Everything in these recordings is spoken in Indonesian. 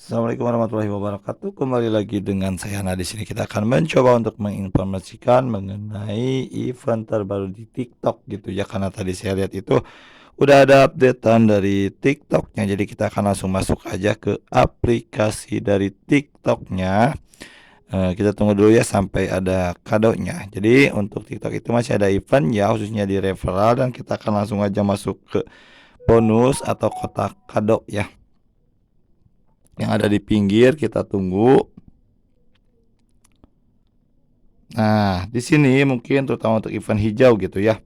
Assalamualaikum warahmatullahi wabarakatuh. Kembali lagi dengan saya Hana. Di sini kita akan mencoba untuk menginformasikan mengenai event terbaru di TikTok gitu ya. Karena tadi saya lihat itu udah ada updatean dari TikToknya. Jadi kita akan langsung masuk aja ke aplikasi dari TikToknya. Kita tunggu dulu ya sampai ada kadonya. Jadi untuk TikTok itu masih ada event ya, khususnya di referral, dan kita akan langsung aja masuk ke bonus atau kotak kado ya yang ada di pinggir. Kita tunggu. Nah, di sini mungkin terutama untuk event hijau gitu ya.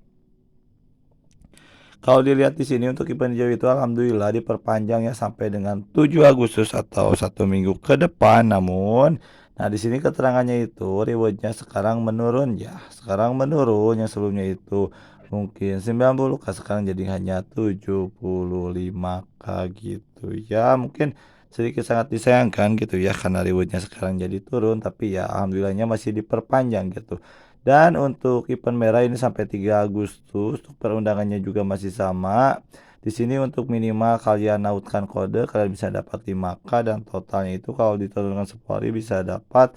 Kalau dilihat di sini untuk event hijau itu alhamdulillah diperpanjang ya sampai dengan 7 Agustus atau 1 minggu ke depan. Namun, nah di sini keterangannya itu rewardnya sekarang menurun ya. Sekarang menurun, yang sebelumnya itu mungkin 90K, sekarang jadi hanya 75K gitu ya. Mungkin sedikit sangat disayangkan gitu ya karena rewardnya sekarang jadi turun, tapi ya alhamdulillahnya masih diperpanjang gitu. Dan untuk event merah ini sampai 3 Agustus, untuk perundangannya juga masih sama. Di sini untuk minimal kalian nautkan kode, kalian bisa dapat 5K, dan totalnya itu kalau diturunkan 10 hari bisa dapat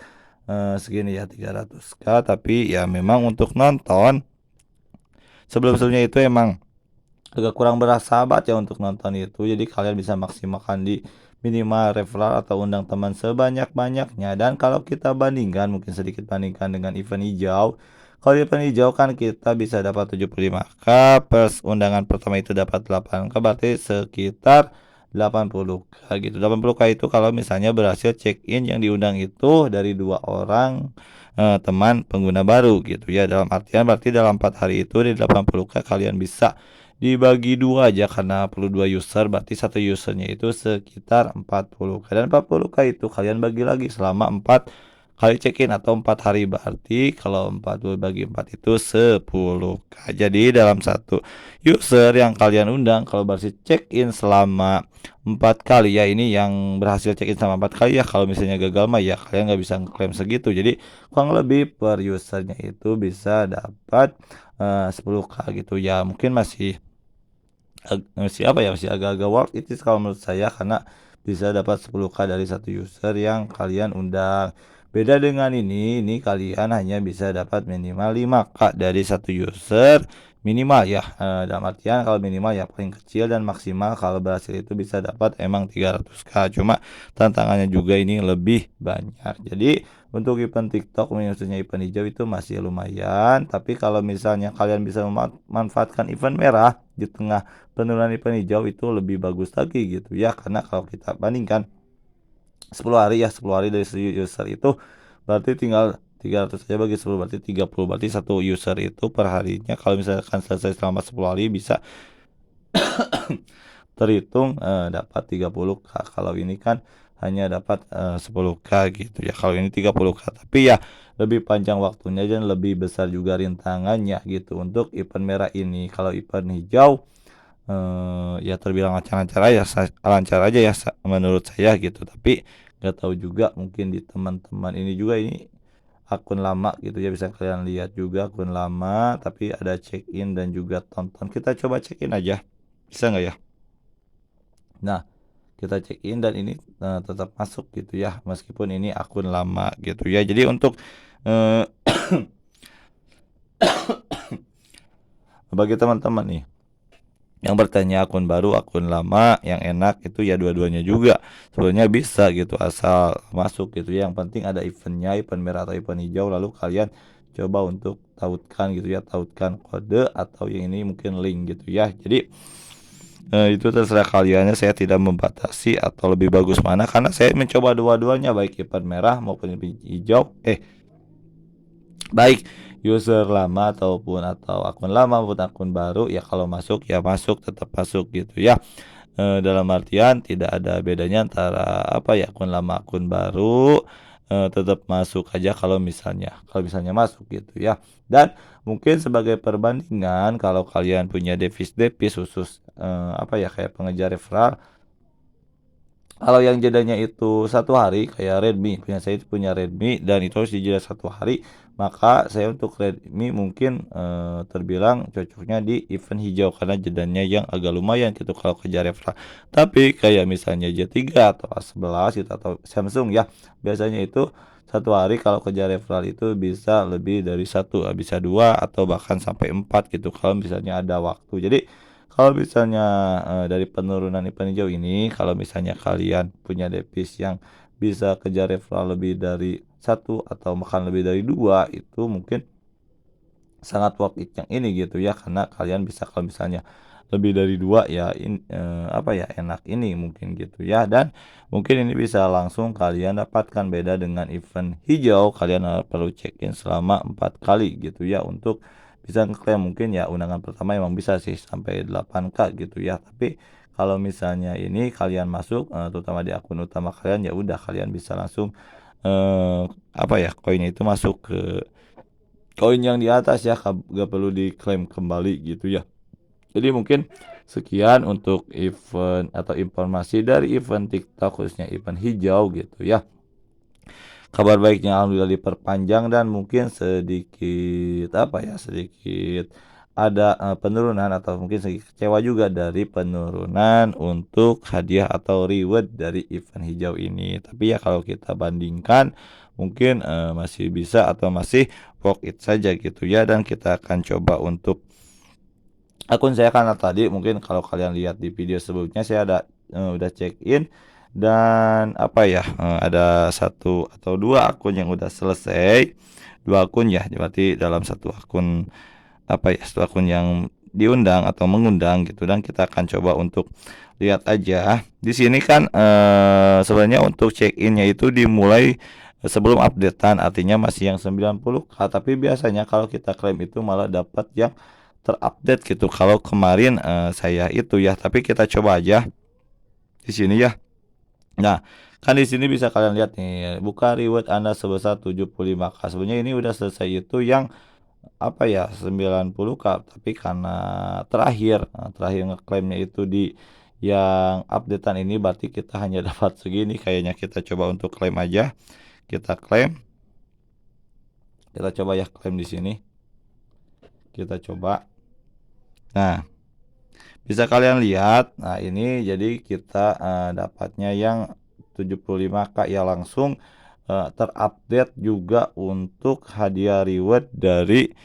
segini ya, 300K. Tapi ya memang untuk nonton sebelum-sebelumnya itu emang agak kurang bersahabat ya untuk nonton itu. Jadi kalian bisa maksimalkan di minimal referral atau undang teman sebanyak-banyaknya. Dan kalau kita bandingkan, mungkin sedikit bandingkan dengan event hijau. Kalau di event hijau kan kita bisa dapat 75K, plus undangan pertama itu dapat 8K, berarti sekitar 80K gitu. 80K itu kalau misalnya berhasil check in yang diundang itu dari 2 orang teman pengguna baru gitu ya. Dalam artian berarti dalam 4 hari itu di 80K kalian bisa dibagi dua aja karena perlu 2 user, berarti satu usernya itu sekitar 40K, dan 40K itu kalian bagi lagi selama 4 kali check-in atau 4 hari, berarti kalau 40 bagi 4 itu 10K. Jadi dalam satu user yang kalian undang kalau berhasil check-in selama 4 kali ya, ini yang berhasil check-in selama 4 kali ya, kalau misalnya gagal mah ya kalian nggak bisa ngeklaim segitu. Jadi kurang lebih per usernya itu bisa dapat 10K gitu ya. Mungkin masih apa ya, masih agak-agak worth it sih kalau menurut saya, karena bisa dapat 10K dari satu user yang kalian undang. Beda dengan ini kalian hanya bisa dapat minimal 5K dari satu user minimal ya. Dalam artian kalau minimal ya paling kecil, dan maksimal kalau berhasil itu bisa dapat emang 300K. Cuma tantangannya juga ini lebih banyak. Jadi untuk event TikTok, khususnya event hijau itu masih lumayan. Tapi kalau misalnya kalian bisa memanfaatkan event merah di tengah penurunan event hijau, itu lebih bagus lagi gitu ya. Karena kalau kita bandingkan 10 hari ya, 10 hari dari user itu berarti tinggal 300 saja bagi 10, berarti 30. Berarti satu user itu per harinya kalau misalkan selesai selama 10 hari bisa terhitung dapat 30K. Kalau ini kan hanya dapat 10K gitu ya. Kalau ini 30K, tapi ya lebih panjang waktunya dan lebih besar juga rintangannya gitu untuk event merah ini. Kalau event hijau ya terbilang lancar-lancar aja, lancar aja ya menurut saya gitu. Tapi nggak tahu juga, mungkin di teman-teman ini juga ini akun lama gitu ya, bisa kalian lihat juga akun lama tapi ada check in dan juga tonton. Kita coba check in aja, bisa nggak ya? Nah, kita check in dan ini tetap masuk gitu ya, meskipun ini akun lama gitu ya. Jadi untuk eh, bagi teman-teman nih yang bertanya akun baru akun lama yang enak, itu ya dua-duanya juga sebenarnya bisa gitu, asal masuk gitu ya. Yang penting ada eventnya, event merah atau event hijau, lalu kalian coba untuk tautkan gitu ya, tautkan kode atau yang ini mungkin link gitu ya. Jadi itu terserah kaliannya, saya tidak membatasi atau lebih bagus mana, karena saya mencoba dua-duanya, baik event merah maupun event hijau, baik user lama ataupun atau akun lama maupun akun baru ya, kalau masuk ya masuk, tetap masuk gitu ya. Dalam artian tidak ada bedanya antara apa ya, akun lama akun baru, tetap masuk aja kalau misalnya masuk gitu ya. Dan mungkin sebagai perbandingan, kalau kalian punya devis khusus apa ya, kayak pengejar referral, kalau yang jedanya itu 1 hari kayak Redmi, punya saya itu punya Redmi dan itu harus dijeda 1 hari, maka saya untuk Redmi mungkin, terbilang cocoknya di event hijau karena jedanya yang agak lumayan gitu kalau kejar referral. Tapi kayak misalnya J3 atau A11 gitu atau Samsung ya, biasanya itu satu hari kalau kejar referral itu bisa lebih dari satu, bisa 2 atau bahkan sampai 4 gitu kalau misalnya ada waktu. Jadi kalau misalnya, dari penurunan event hijau ini, kalau misalnya kalian punya device yang bisa kejar referral lebih dari satu atau bahkan lebih dari 2 itu mungkin sangat worth it yang ini gitu ya, karena kalian bisa kalau misalnya lebih dari 2 ya apa ya, enak ini mungkin gitu ya, dan mungkin ini bisa langsung kalian dapatkan. Beda dengan event hijau, kalian, perlu check-in selama 4 kali gitu ya untuk bisa ngeklaim. Mungkin ya undangan pertama emang bisa sih sampai 8K gitu ya, tapi kalau misalnya ini kalian masuk, terutama di akun utama kalian, ya udah kalian bisa langsung, apa ya, koinnya itu masuk ke koin yang di atas ya, nggak perlu diklaim kembali gitu ya. Jadi mungkin sekian untuk event atau informasi dari event TikTok khususnya event hijau gitu ya. Kabar baiknya alhamdulillah diperpanjang dan mungkin sedikit apa ya, sedikit ada, penurunan atau mungkin sedikit kecewa juga dari penurunan untuk hadiah atau reward dari event hijau ini. Tapi ya kalau kita bandingkan mungkin, masih bisa atau masih worth it saja gitu ya, dan kita akan coba untuk akun saya karena tadi mungkin kalau kalian lihat di video sebelumnya saya ada, udah check in dan apa ya, ada satu atau 2 akun yang udah selesai, 2 akun ya, berarti dalam satu akun apa ya, satu akun yang diundang atau mengundang gitu, dan kita akan coba untuk lihat aja. Di sini kan, sebenarnya untuk check in-nya itu dimulai sebelum updatean, artinya masih yang 90K, tapi biasanya kalau kita klaim itu malah dapat yang terupdate gitu. Kalau kemarin, saya itu ya, tapi kita coba aja di sini ya. Nah, kan di sini bisa kalian lihat nih, buka reward Anda sebesar 75K. Sebenarnya ini udah selesai itu yang apa ya, 90K, tapi karena terakhir ngeklaimnya itu di yang updatean ini, berarti kita hanya dapat segini kayaknya. Kita coba untuk klaim aja. Kita klaim. Kita coba ya klaim di sini. Kita coba. Nah, bisa kalian lihat, nah ini jadi kita, dapatnya yang 75K ya, langsung, terupdate juga untuk hadiah reward dari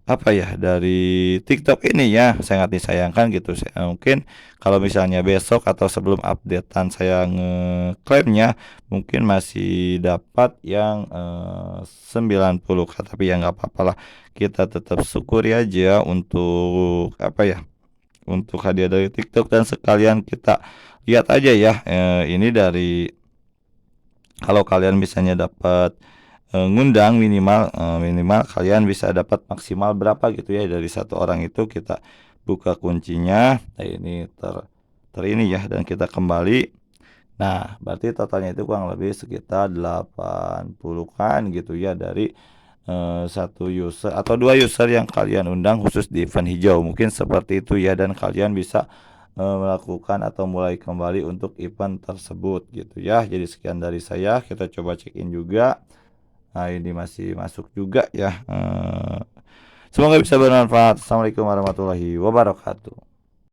apa ya, dari TikTok ini ya. Sangat disayangkan gitu, mungkin kalau misalnya besok atau sebelum updatean saya ngeklaimnya mungkin masih dapat yang, 90K, tapi ya nggak apa-apalah, kita tetap syukuri aja untuk apa ya, untuk hadiah dari TikTok. Dan sekalian kita lihat aja ya, ini dari kalau kalian misalnya dapat, ngundang minimal, minimal kalian bisa dapat maksimal berapa gitu ya, dari satu orang itu kita buka kuncinya. Nah ini ter ini ya, dan kita kembali. Nah berarti totalnya itu kurang lebih sekitar 80-an gitu ya, dari satu user atau 2 user yang kalian undang khusus di event hijau, mungkin seperti itu ya, dan kalian bisa, melakukan atau mulai kembali untuk event tersebut gitu ya. Jadi sekian dari saya, kita coba check in juga. Nah ini masih masuk juga ya, semoga bisa bermanfaat. Assalamualaikum warahmatullahi wabarakatuh.